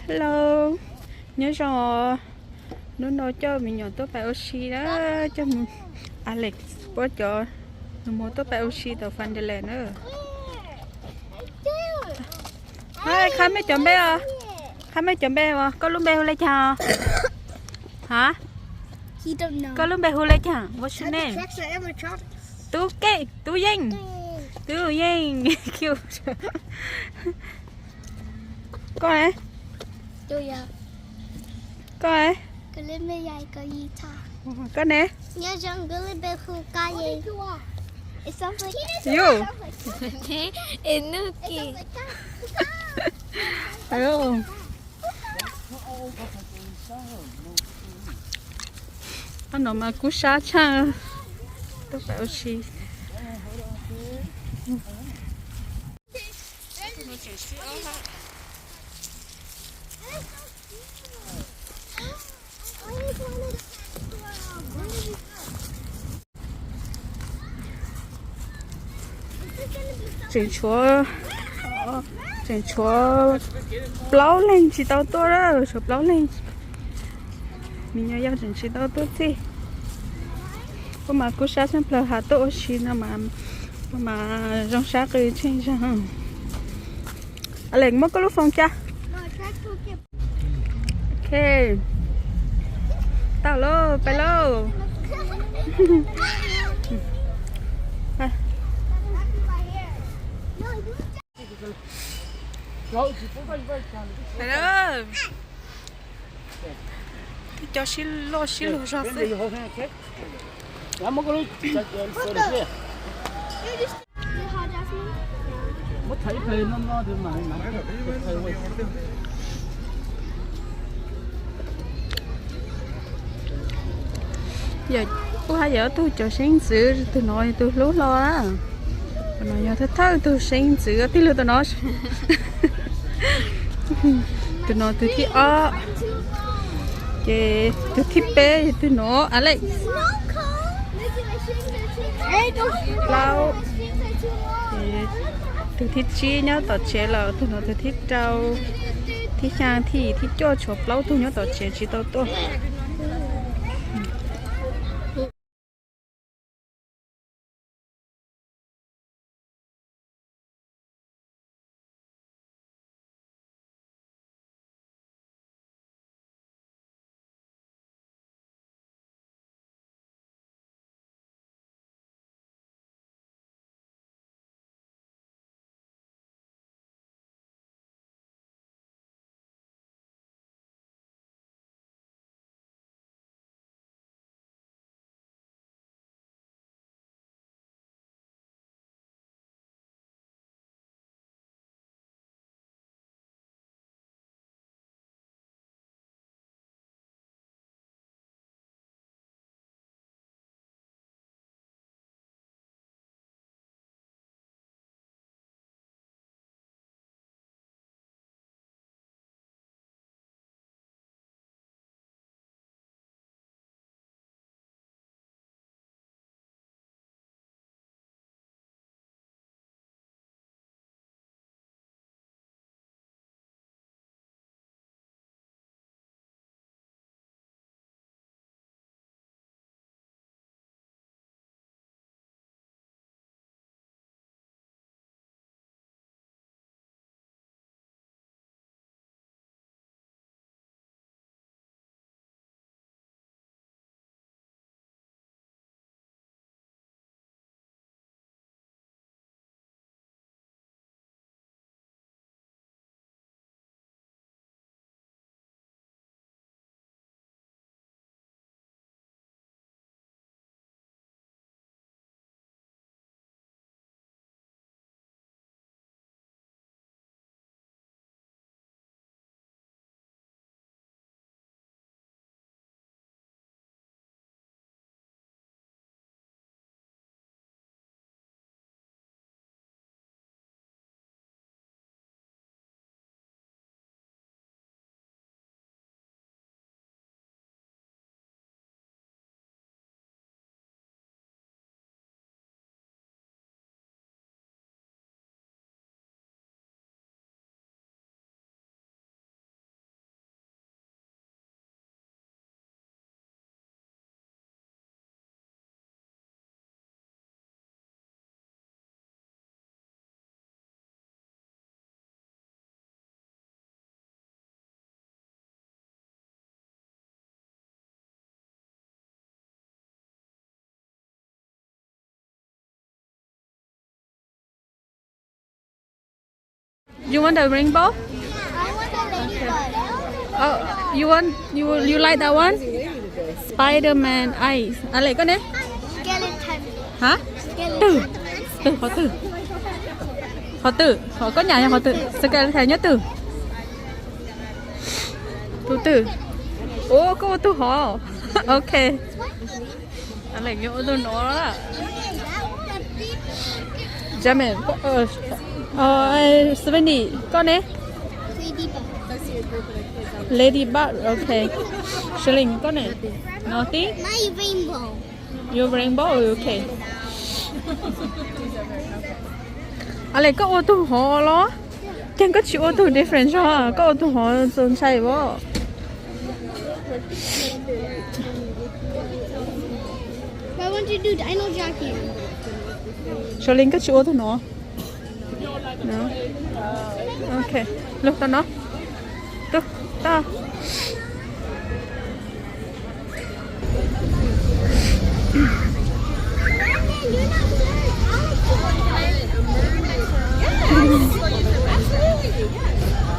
Hello, nhớ rồi. Nó nói cho mình nhỏ tốt bài oxy đó cho mình Alex bố cho nó mua tốt bài oxy tàu fan để lên nữa. Hai khai mấy chấm bé à? Khai mấy chấm bé à? Có lúc bé lên chào hả? Có lúc bé lên chào. What's your name? Tu kê, tu danh, tu danh kêu. Con này. Con này. Con này. It sounds like You. Inuki. Hello. Ano mà cú sa cha. Tôi phải oxy. Trên chúa bláu lên chỉ tao tôi đó chúa bláu lên mình nhớ giao chỉ tao tôi gì có mà cố sát xem là hạt tôi chỉ là mà trong sát cái trên rằng Alex mất có lúc phòng cha ok tao lôไปlô Mẹ ơi cho xin lô ra phê giờ cô hai giờ tôi cho xin sữa tôi nói tôi lú lo đó nói giờ thôi tôi xin sữa tí nữa tôi nói tôi nói tôi thích ó tôi thích bé tôi nói Alex lâu tôi thích chi nhá tao chế là tôi nói tôi thích trâu thích sang thì thích cho chụp lâu tôi nhớ tao chế chỉ tao tôi You want the rainbow? I want the ladybird. Oh, you like that one? Spider-Man eyes. À lại con đấy. Skeleton. Hả? Từ. Từ khó từ. Khó từ. Khó có nhà khó từ. Skeleton nhớ từ. Từ từ. Ô, có từ khó. Ok. À lại nhớ từ nó đó. Jamin. Svenny. Con đấy. Ladybug. Okay. Shilling. Con này. Nothing. My rainbow. Your rainbow. Okay. À lại có ô tô họ lo. Chẳng có chịu ô tô different cho. Có ô tô họ dồn chạy vô. I want to do dino jockey. Cho Linh có chịu ô tô nó. No. Okay. Lúc tao nó. Tôi. Ta.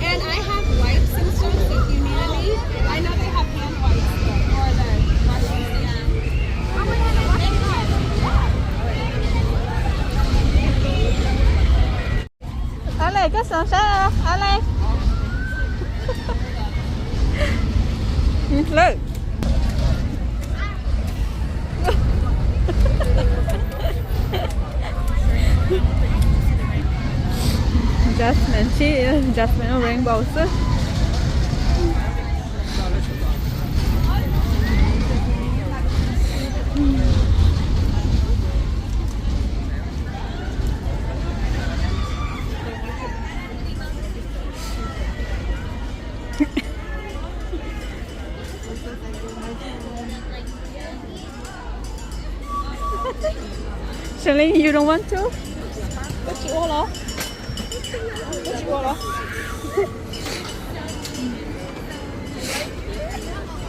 And I have wipes and stuff if you need any. I know they have hand wipes for the washing À lại có sẵn sao? À lại. Look. Jasmine rainbow too. Shelly, you don't want to? What you all off? What you all off?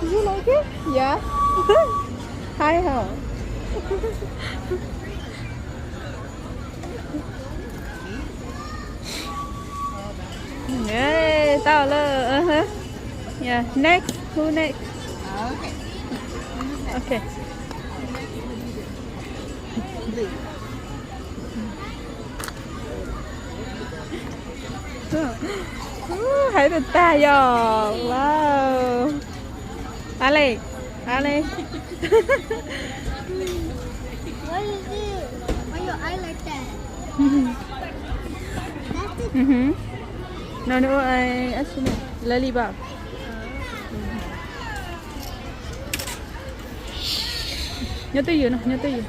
You like it? Yeah. Hi, how? Yay, tao là. Yeah. Next. Who next? Okay. Hãy được ta rồi. Wow. Ali. Ali. What is it? Why your eye like that? That's it. No, I actually lollipop. Nhớ tới gì nè, nhớ tới gì.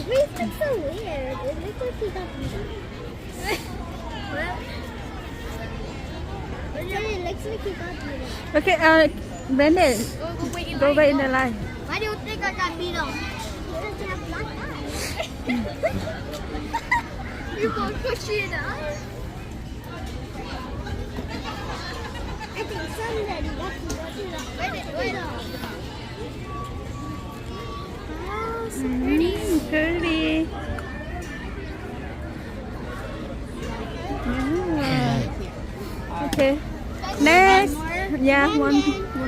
Wait, that's so weird. It looks like he got What? It looks like he got beat up. Okay, Brandon, go back in the line. Why do you think I got beat up? Because you have black eyes. You both pushy enough. I think somebody got beat up. Wait. Oh, so pretty. Pretty. Yeah. Okay. Next. Yeah, one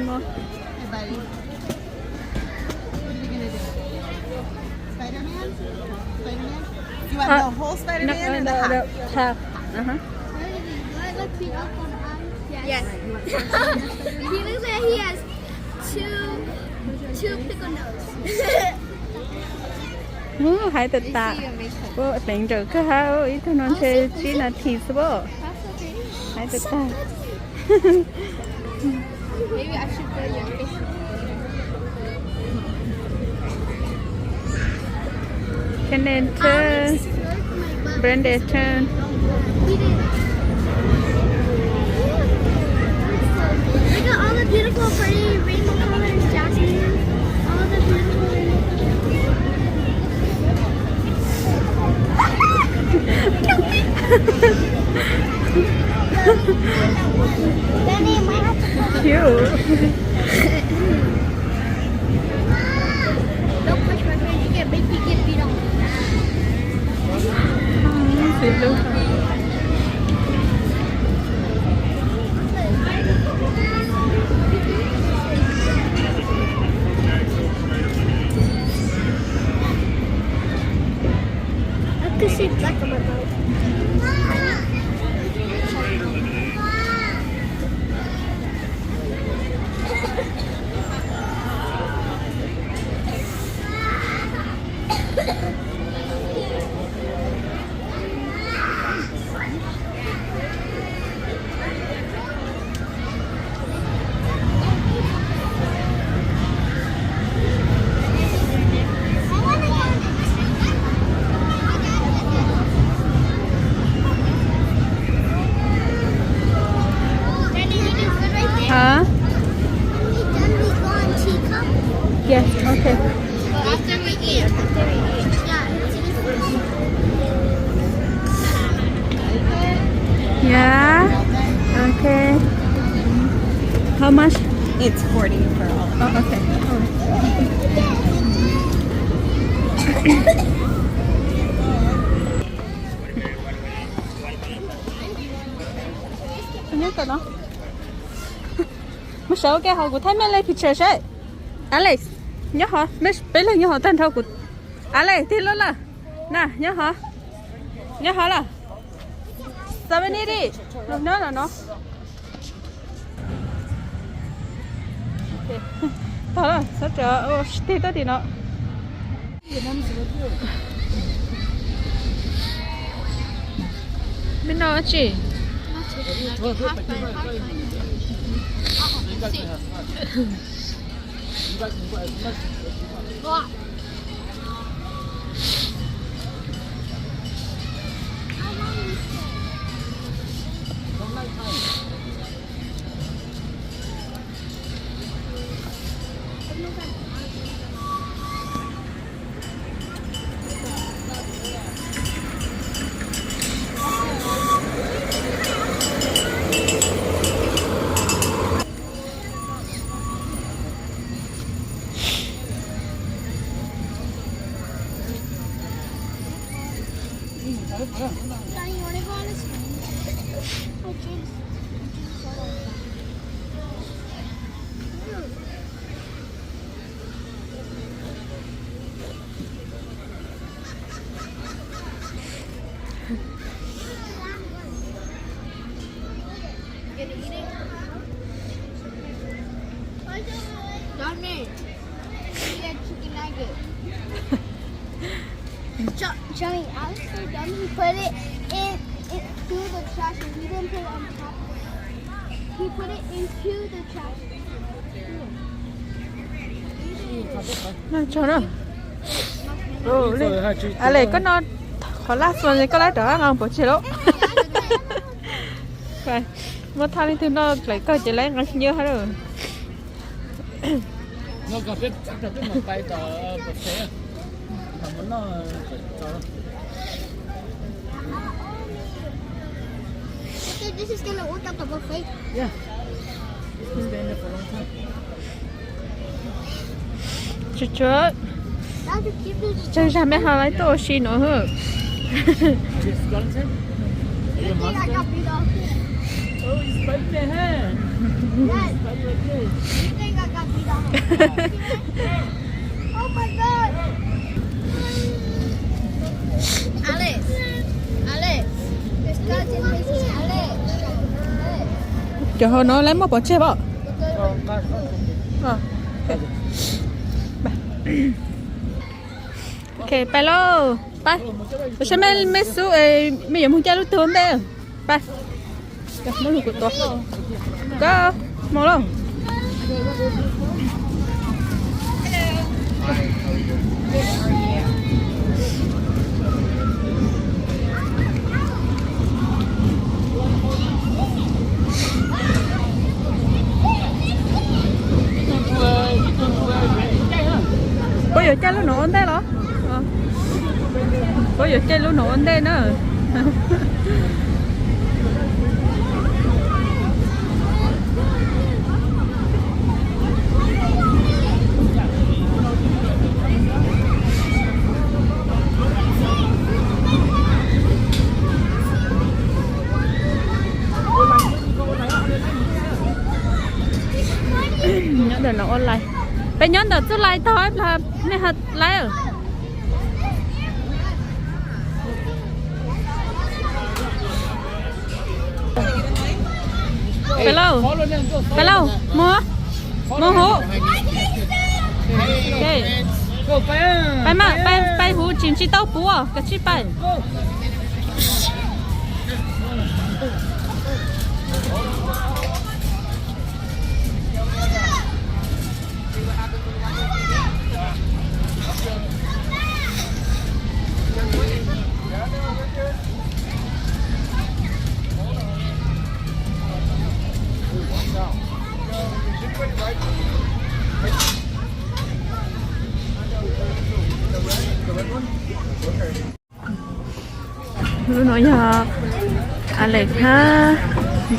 more. Hey, buddy. What are we gonna do? Spider-Man? Spider-man? You want the whole Spider-Man or the half? Half. Do I look beat up on the eyes? Yes. He looks like he has two pickle nose. Hãy tự tạ. Bố tính được cái hao ý tôi nói chơi chỉ là thịt bố. Hãy tự tạ. Maybe I should put your face. Can then turn. Brandon turn. Look at all the beautiful pretty rainbow colors, Jasmine. All the beautiful Benny, my hat. Cute. Don't push my face, you get beat up. Yeah. Okay. How much? It's 40 for all of them. Oh, okay. Nhớ tao nó. Một số cái họ của thấy mấy lấy picture đấy. Alex, nhớ họ, mấy bây giờ nhớ họ tên thâu của Alex thì luôn là, nè nhớ họ là, sao bên đi đi, nó là nó. Thôi rồi, sao chờ, thì tới thì nó. Bên nào chị? Daddy, you want to go on a swing? Oh, James. Johnny, get chicken nugget. Johnny, Alex so dumb. He put it into the trash and he didn't put it on top. He put it into the trash. Cho nó. Alex có nó khó lát rồi có lát đó ngon bỏ chế đó. Vậy, một thằng đi từ nó lại coi chỉ lấy nó nhớ hết rồi. Nó có biết một tay tờ một xe mà muốn nó cho This is gonna work out the buffet. yeah. It's been there for a long time. Chút Daddy, keep this. chơi ra mấy hai lấy tổ xì nữa hả? It's Wellington? You think I got beat up? Oh, it's right there, huh? Dad, you think I got beat up? Oh my God! Alex, this cousin is Alex. Chờ hồi nó lấy một bỏ chế bỏ. Ok, bye lo. Bye. Sao mấy số mấy giờ muốn chơi lúc thường đây? Bye. Mới lùi của tôi. Go. Mau luôn. Bây giờ chơi lúc nổ anh đây đó. Bây giờ chơi lúc nổ anh đây nữa. Nhớ được nấu online. Bây nhớ được chút like thôi là này hết like rồi. Hello, mua hũ. Ok. Bay mà, bay hũ chín chỉ tao bú à, cái chi bay. Nó nói nhà Alex ha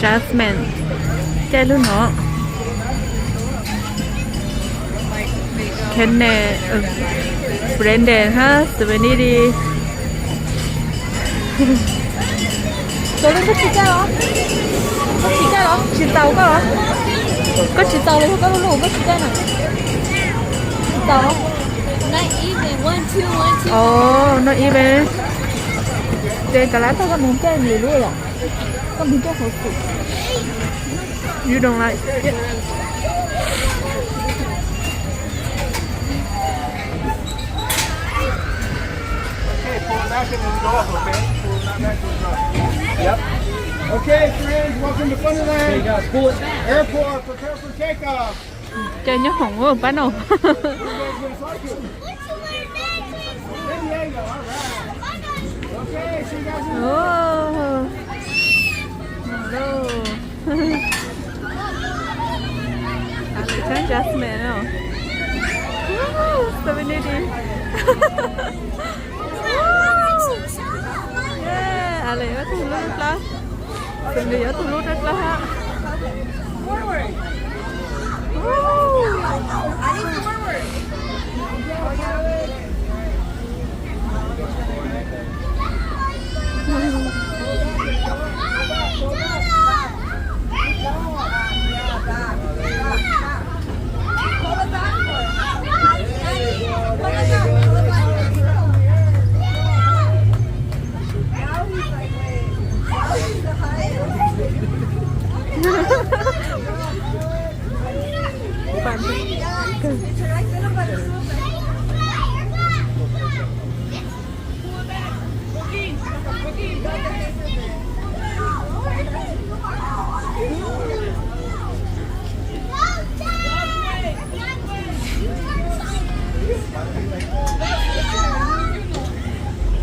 Jasmine Cái luôn nó Kenne Brandon ha Seventy Tôi lên có chỉ ra đó Có chỉ ra đó Chỉ tàu có hả Có chỉ tàu lên có luôn có chỉ ra nào Chỉ tàu không Not even. 1, 2, 1, 2. Oh not even Đây cả lá tao có muốn cái gì luôn à Con bị cho hổ phụ You don't like it Okay, pull it back and then go up, okay? Pull that back and go. Yep. Okay, friends, welcome to Funnyland. Okay, guys, pull it back. Airport, prepare for takeoff. Chơi nhớ hỏng quá bán đâu You guys gonna like it? San Diego, all right. Okay, see you guys in Oh Hello Alex Jasmine nào Seventy Yeah, Alex ở thu lút rất là Từng đi ở thu lút rất là ha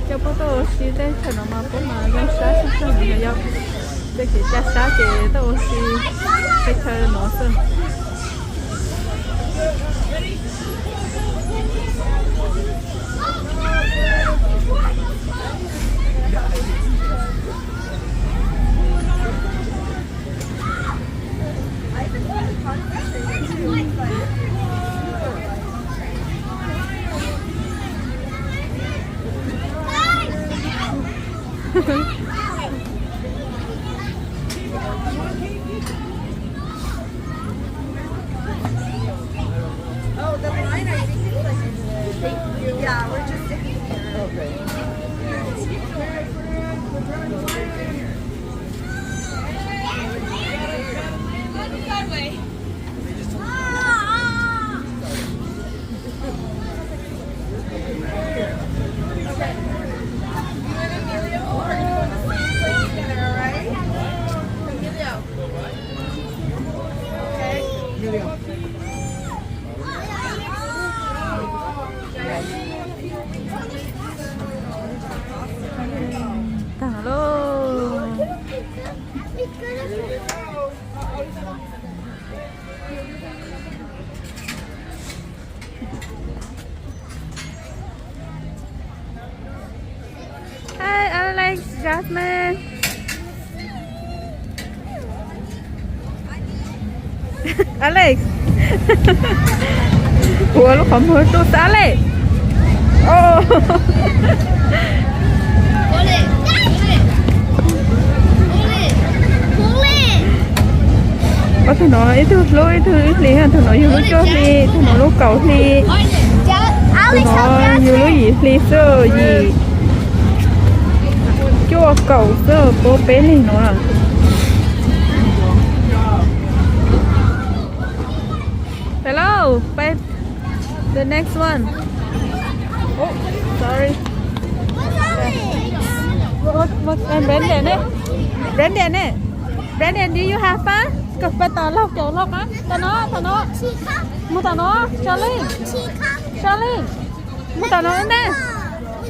Cho bố tôi xí đây cho nó mà bố mà nó sát sát sát mình nhau để cái cha sát cái tôi xí cái chơi nó sơn Oh, the line I think is like, yeah, we're just sitting here. Okay. thẳng luôn Hi Alex Jasmine Alex ủa lúc không hứa tôi xa Alex oh Pull it. Pull it. có thể nói thứ lối thứ ít lý hơn thứ nói nhiều lối cho đi thứ nói lối cầu đi thứ Alex, nói nhiều lối gì lý sơ gì cho cầu sơ bố bé này nó à hello babe the next one oh sorry what Brandon eh Brandon do you have fun cặp ba tao lóc chỗ lóc á tao nó mua tao nó Charlie mua tao nó nè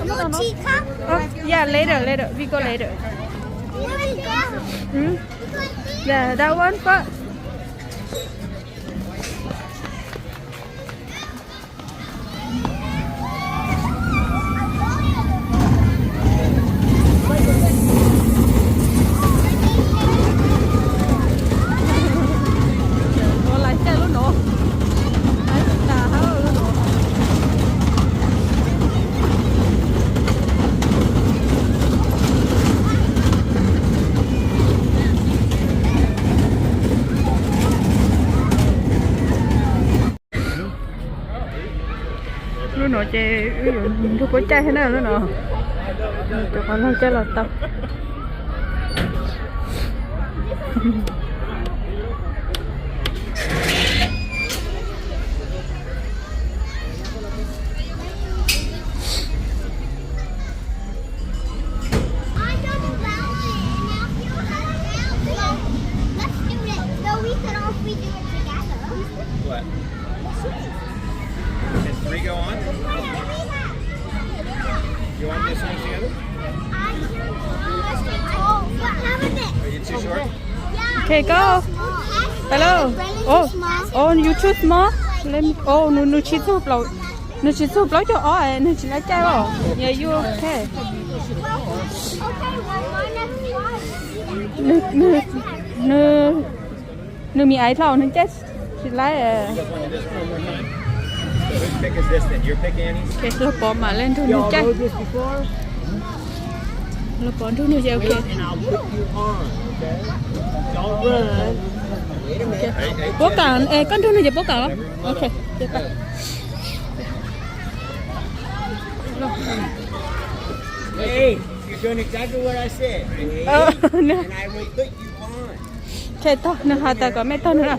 mua tao nó oh yeah later we go later yeah that one first chơi tôi có chơi thế nào nữa nè cho con nó chơi là tập What? Can 3 go on? You want to do swings together? Are you too short? okay go hello you choose more let me no chị giúp lâu no chị giúp lâu cho ai no chị lại chơi không yeah you okay no mi ai lâu nó chết chị lại You guys want to do this one more time? So whose pick is this then? Your pick, Annie? okay lo bỏ mà lên thôi nó chơi this before? lo bỏ thôi nó chơi okay And I'll put you on, okay? Don't run. Wait a minute. Hey, bố cản con thôi nó chơi bố cản okay tiếpไป Hey, you're doing exactly what I said. Hey, nè and I will put you on. okay thôi nó hai ta có mấy thôi nữa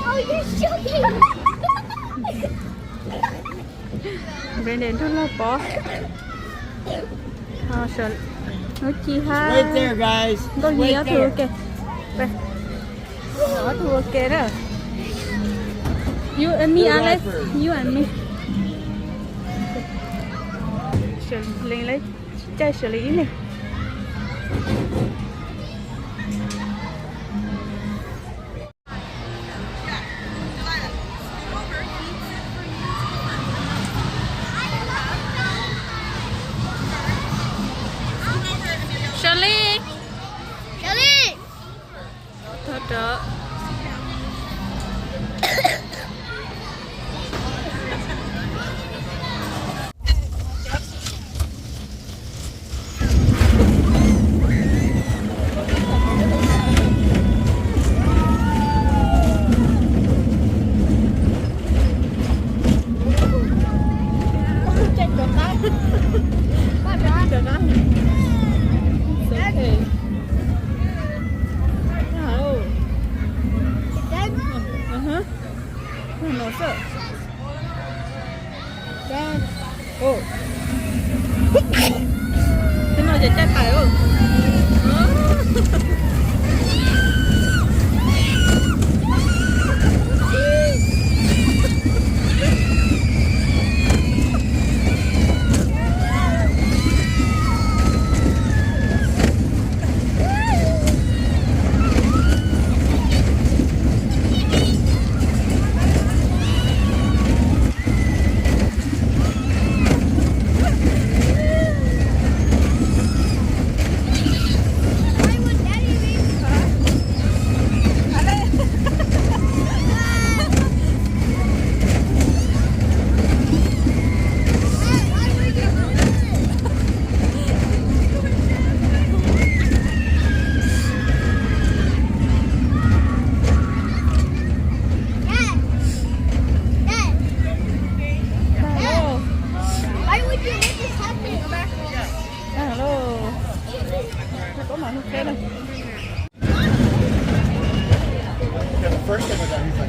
Oh, you're joking. bên đến thôi lo bỏ sợ nó chi ha Right there, guys. có gì Right đó there. thua kìa đây nó thua kìa đó you and me Alex you and me xử lý lấy chơi xử lý này Charlie Kelly. thật đó nó sợ ra ô thế nàoจะchạy phải không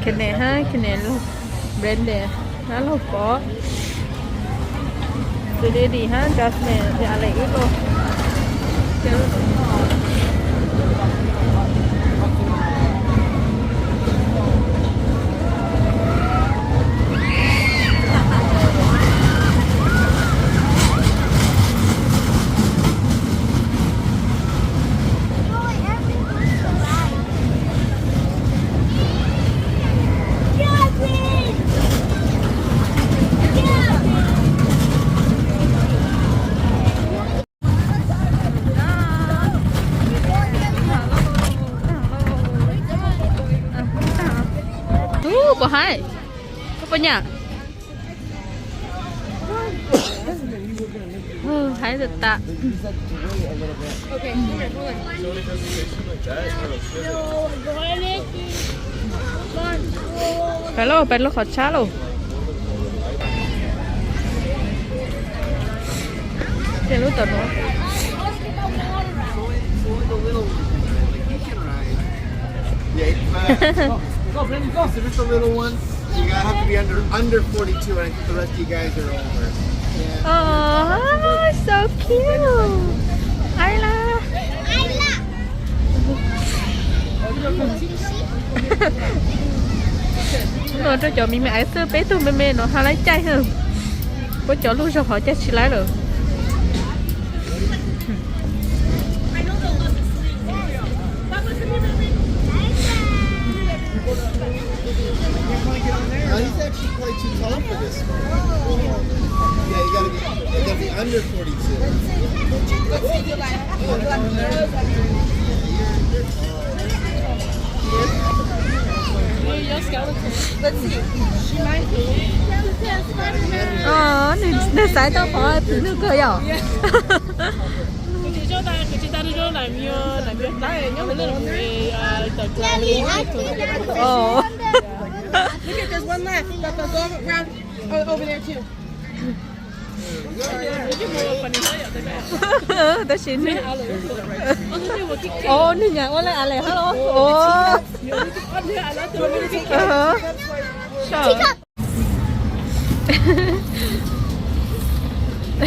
cái này ha cái này luôn brand này nó là có từ đây đi ha Jasmine thì lại ít luôn của hai có nhà hai được tạไปแล้วขอช้าแล้ว Cái lúc tao nói. Only the little ones. Like you can ride. Yeah, go, Brandon, go. So just the little ones. You gotta have to be under 42, and I think the rest of you guys are over. Yeah. Oh, so cute. Ayla. Nó cho chó mình mẹ sơ bé tụi mẹ nó hay lấy chay hơn. Có chó luôn sao họ chắc chỉ lấy được. He's actually quite too tall for this one. Yeah, you gotta be under 42. Nè sải tao bỏ nước cơ à? Oh. Look at there's one left. Go around over there too. Đó xin đi. Ồ, nè nhà lại à lại hello. Ồ.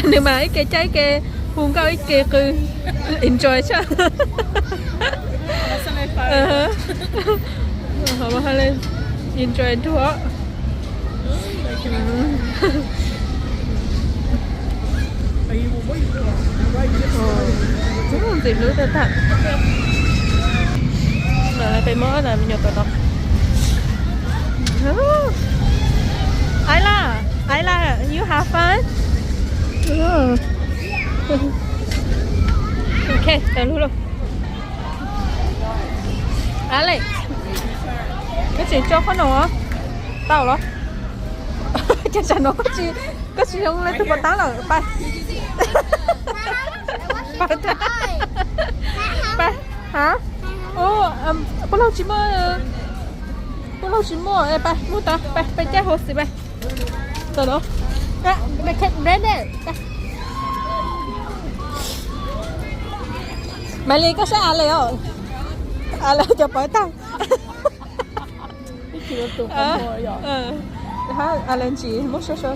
Nhưng mà cái trái cái hùng cao cái cứ enjoy chứ. Họ bảo lên enjoy tour. Chúng không tìm được tên thật. Là phải mở là mình nhập vào đó. Ayla, you have fun? Okay, tao luôn luôn. Alex, cái chuyện cho con nó tao đó. Chắc chắn nó có chuyện không lấy từ bọn tao là ba. Ba, hả? Ô, bao lâu chỉ mua, ba, mua ta, ba chơi hồ gì ba. Tao đó. Mày khét rét đấy. Mày lấy có sẽ ăn lấy không? Ăn lấy cho bớt tao. Hả? Ăn lên chị, muốn số thôi.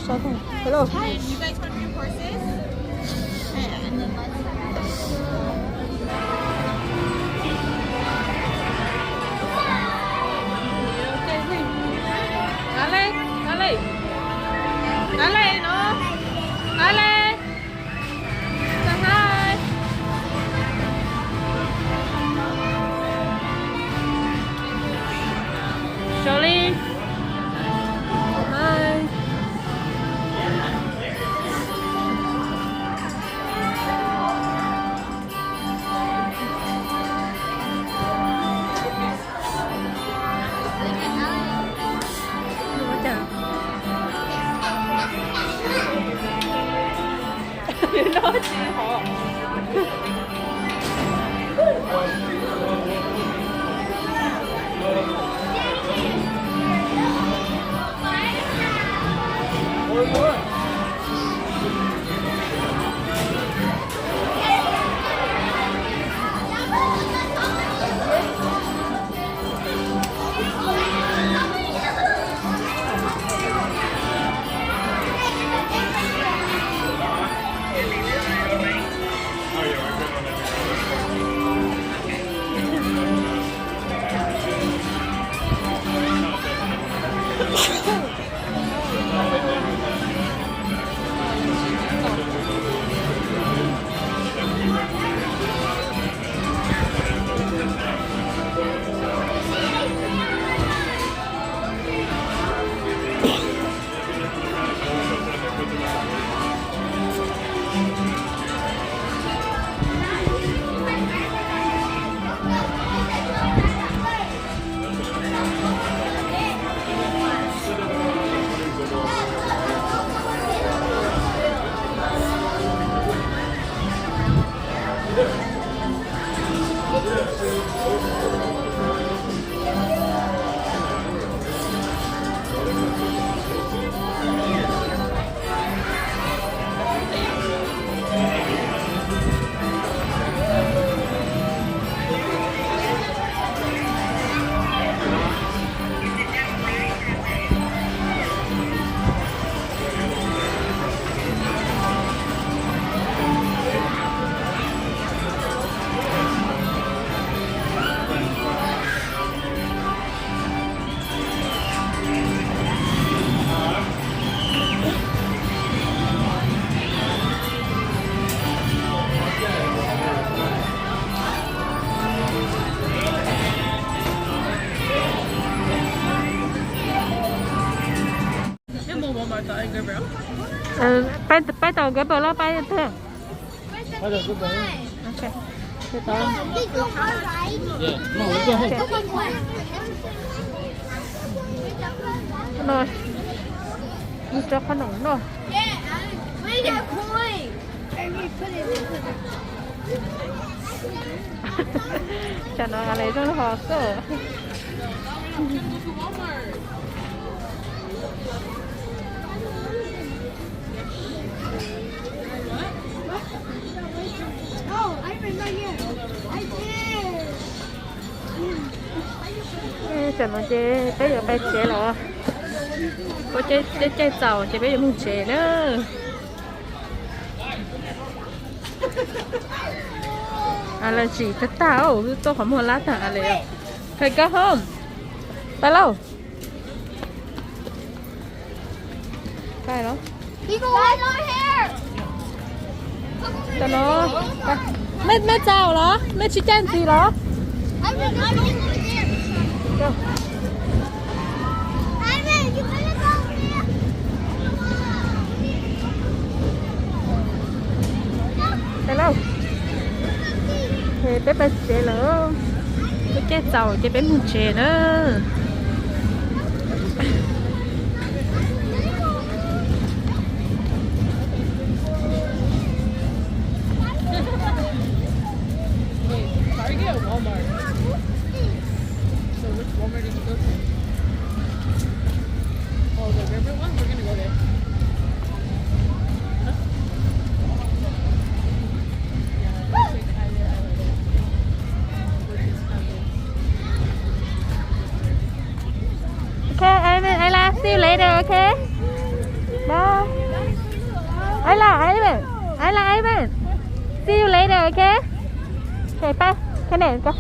Hello. Hey, you guys want your horses? Ale, no. Ale. Say hi. Charlie. Hi. Gabriel? ไปต่อเก็บแล้วไปเถอะ Why don't you go? โอเคไปต่อ They go right. Yeah. No, we go home. Go one way. หน่อยมีเจ้าขนมหน่อย Where's that coin? And we put it in. จะนอนอะไรต้องรอเกอร์ Oh, I remember here. I did. จะนอนเจ๊ไปเดี๋ยวไปเจ๊เหรอก็เจ๊เจ้าเจ๊ไปเดี๋ยวมึงเจ๊เนอะอะไรสิกระเต่าตัวของโมลัสอะอะไรอ่ะใครก็ห้อมไปแล้วไปแล้ว People want our hair. จะนอนไปไม่เจ้าเหรอไม่ชิเจนซีเหรอ I'm over here. เจ้า Ivan, you wanna go over here? ไปแล้วเฮ้ไปเจ๊เหรอไปเจ๊เจ้าเจ๊เป็นมึงเจ๊เนอะ Target or Walmart? So which Walmart did you go to? Oh, the river one? We're gonna go there. Huh? Yeah, it's like either which is Okay, Ivan, see you later, okay? Bye. Ivan, see you later, okay? Okay, bye. Cái này con.